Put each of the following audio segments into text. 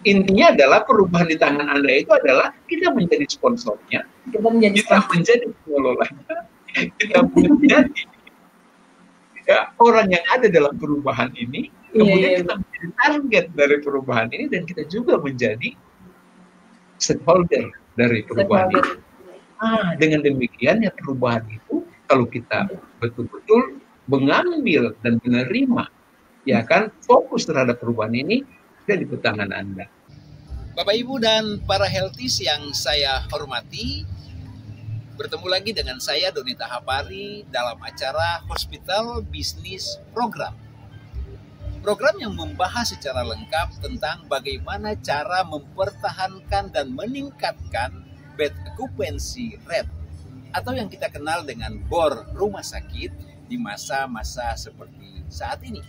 intinya adalah perubahan di tangan Anda itu adalah kita menjadi sponsornya, kita menjadi pengelolanya, kita menjadi orang yang ada dalam perubahan ini, kemudian kita menjadi target dari perubahan ini, dan kita juga menjadi stakeholder dari perubahan ini. Dengan demikian ya perubahan itu, kalau kita betul-betul mengambil dan menerima, ya kan, fokus terhadap perubahan ini, ada di tangan Anda. Bapak Ibu dan para healthies yang saya hormati, bertemu lagi dengan saya Donita Hapari dalam acara Hospital Business Program. Program yang membahas secara lengkap tentang bagaimana cara mempertahankan dan meningkatkan bed occupancy rate atau yang kita kenal dengan BOR rumah sakit di masa-masa seperti saat ini.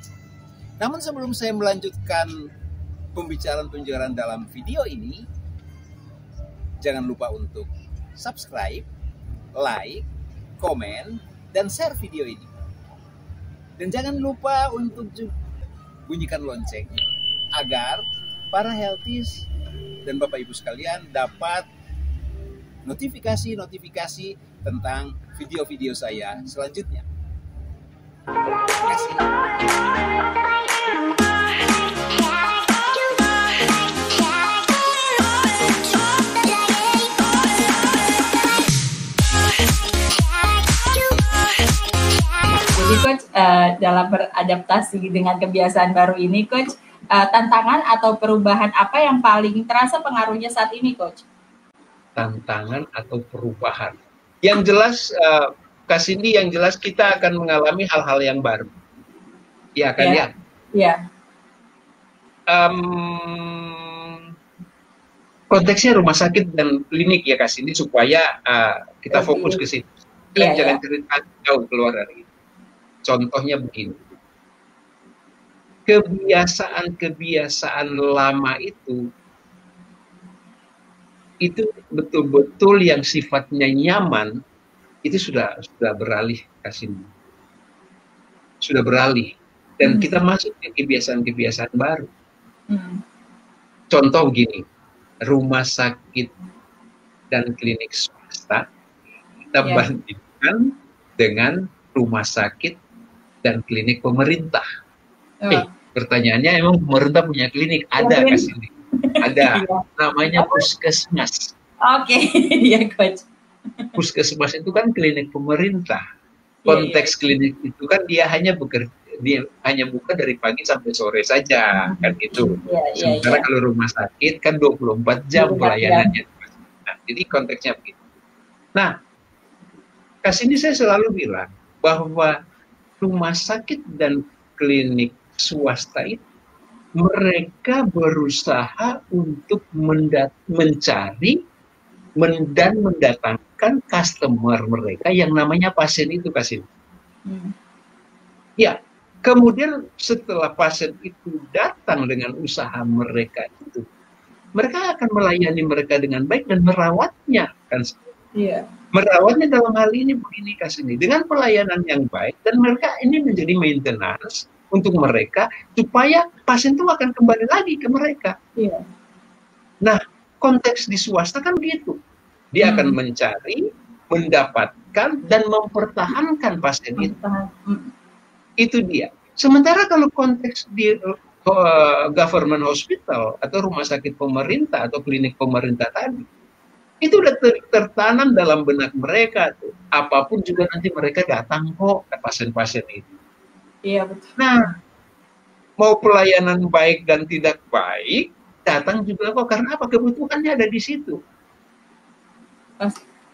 Namun sebelum saya melanjutkan pembicaraan dalam video ini, jangan lupa untuk subscribe, like, komen, dan share video ini. Dan jangan lupa untuk bunyikan lonceng agar para healthies dan Bapak Ibu sekalian dapat notifikasi tentang video-video saya selanjutnya. Terima kasih. Jadi Coach, dalam beradaptasi dengan kebiasaan baru ini, Coach, tantangan atau perubahan apa yang paling terasa pengaruhnya saat ini, Coach? Tantangan atau perubahan. Yang jelas, Kak Cindy, yang jelas kita akan mengalami hal-hal yang baru. Iya kan ya? Iya. Konteksnya rumah sakit dan klinik ya Kak Cindy, supaya kita fokus ke situ. Jangan cerita jauh keluar dari itu. Contohnya begini, kebiasaan lama itu betul-betul yang sifatnya nyaman, itu sudah beralih, Kasih. Sudah beralih, dan kita masuk ke kebiasaan baru. Contoh begini, rumah sakit dan klinik swasta kita bandingkan dengan rumah sakit dan klinik pemerintah. Pertanyaannya, emang pemerintah punya klinik? Ada, Kasih. Ada, namanya puskesmas. Oke, ya Coach. Puskesmas itu kan klinik pemerintah. Konteks klinik itu kan dia hanya buka dari pagi sampai sore saja, kan gitu. Sementara kalau rumah sakit kan 24 jam pelayanannya. Nah, jadi konteksnya begitu. Nah, Kasih, saya selalu bilang bahwa rumah sakit dan klinik swasta itu mereka berusaha untuk mencari dan mendatangkan customer mereka yang namanya pasien itu, Kasih. Ya, kemudian setelah pasien itu datang dengan usaha mereka itu, mereka akan melayani mereka dengan baik dan merawatnya, kan? Merawatnya dalam hal ini begini, Kasih, dengan pelayanan yang baik, dan mereka ini menjadi maintenance untuk mereka supaya pasien itu akan kembali lagi ke mereka. Nah, konteks di swasta kan begitu, dia akan mencari, mendapatkan, dan mempertahankan pasien itu. Itu dia. Sementara kalau konteks di government hospital atau rumah sakit pemerintah atau klinik pemerintah tadi, itu udah tertanam dalam benak mereka tuh. Apapun juga nanti mereka datang kok ke pasien-pasien itu. Iya, betul. Nah, mau pelayanan baik dan tidak baik, datang juga kok. Karena apa? Kebutuhannya ada di situ.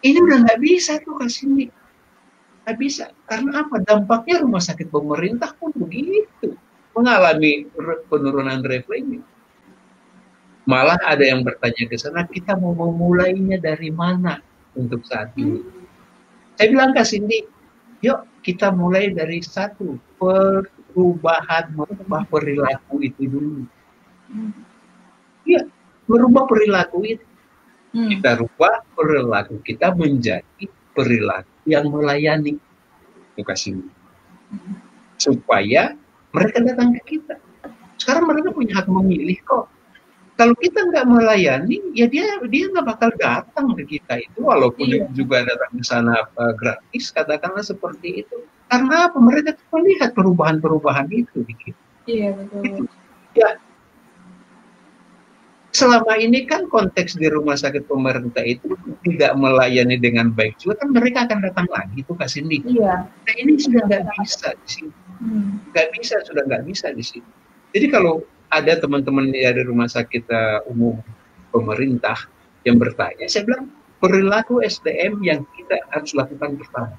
Ini udah nggak bisa tuh, Kasih. Nggak bisa. Karena apa? Dampaknya rumah sakit pemerintah pun begitu. Mengalami penurunan revenue. Malah ada yang bertanya ke sana, kita mau memulainya dari mana untuk saat ini? Saya bilang ke Cindy, yuk kita mulai dari satu, perubahan merubah perilaku itu dulu. Iya, merubah perilaku itu. Kita rubah perilaku kita menjadi perilaku yang melayani. Itu Cindy. Supaya mereka datang ke kita. Sekarang mereka punya hak memilih kok. Kalau kita nggak melayani, ya dia nggak bakal datang ke kita itu, walaupun juga datang ke sana gratis, katakanlah seperti itu. Karena apa? Mereka melihat perubahan-perubahan itu di kita. Iya, betul. Itu, ya, selama ini kan konteks di rumah sakit pemerintah itu tidak melayani dengan baik juga, kan mereka akan datang lagi tuh Kak Cindy. Iya. Nah, ini sudah nggak bisa di sini. Sudah nggak bisa di sini. Jadi kalau ada teman-teman dari rumah sakit umum pemerintah yang bertanya, saya bilang perilaku SDM yang kita harus lakukan pertama.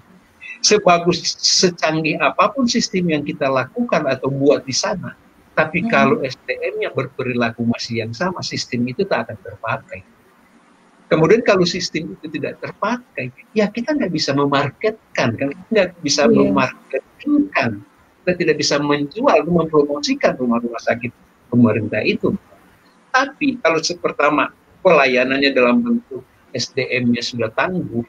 Sebagus, secanggih apapun sistem yang kita lakukan atau buat di sana, tapi kalau SDM-nya berperilaku masih yang sama, sistem itu tak akan terpakai. Kemudian kalau sistem itu tidak terpakai, ya kita nggak bisa memarketkan, kan nggak bisa memarketingkan, kita tidak bisa menjual, mempromosikan rumah-rumah sakit pemerintah itu. Tapi kalau pertama pelayanannya dalam bentuk SDM-nya sudah tangguh,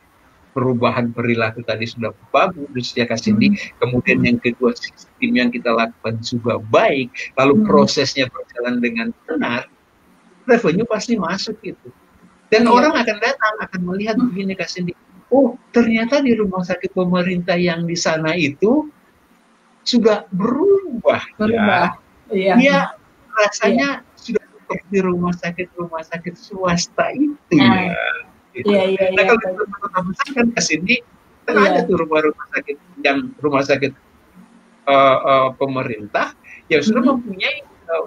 perubahan perilaku tadi sudah bagus ya Kak Cindy, kemudian yang kedua sistem yang kita lakukan juga baik, lalu prosesnya berjalan dengan benar, revenue pasti masuk itu. Dan orang akan datang, akan melihat begini Kak Cindy, oh ternyata di rumah sakit pemerintah yang di sana itu sudah berubah. Ya rasanya sudah seperti rumah sakit swasta itu ya. Gitu. Nah kalau kita besarkan ke sini, kan ada tuh rumah sakit pemerintah yang sudah mempunyai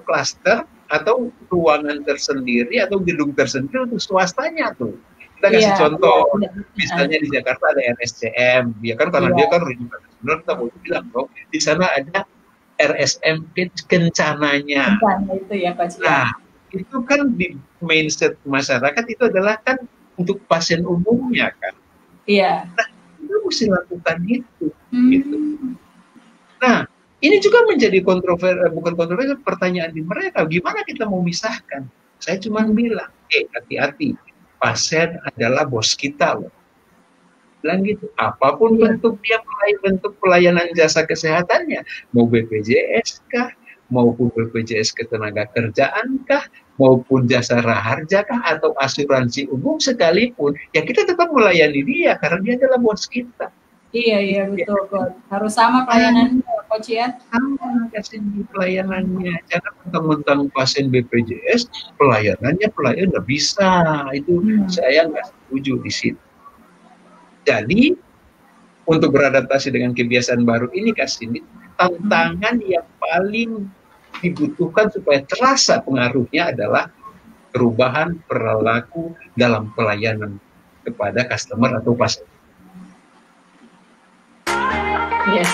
klaster atau ruangan tersendiri atau gedung tersendiri untuk swastanya tuh. Kita kasih contoh, misalnya di Jakarta ada RSCM, ya kan karena dia kan rujukan nasional, kita mau bilang dong, di sana ada RSM Kencananya. Itu ya Pak. Nah, itu kan di mindset masyarakat itu adalah kan untuk pasien umumnya kan. Iya. Nah, kita mesti lakukan itu. Gitu. Nah, ini juga menjadi bukan kontroversi, pertanyaan di mereka, gimana kita mau misahkan? Saya cuma bilang, hati-hati, pasien adalah bos kita loh. Bilang gitu, apapun bentuk pelayanan jasa kesehatannya, mau BPJS kah, maupun BPJS Ketenagakerjaan kah, maupun jasa raharja kah, atau asuransi umum sekalipun, ya kita tetap melayani dia karena dia adalah bos kita. Iya betul Coach. Harus sama pelayanannya Coach ya. Sama kasih pelayanannya. Jangan mentang-mentang pasien BPJS pelayanannya nggak bisa. Itu saya nggak setuju di situ. Jadi untuk beradaptasi dengan kebiasaan baru ini Cindy, tantangan yang paling dibutuhkan supaya terasa pengaruhnya adalah perubahan perilaku dalam pelayanan kepada customer atau pasien. Yes.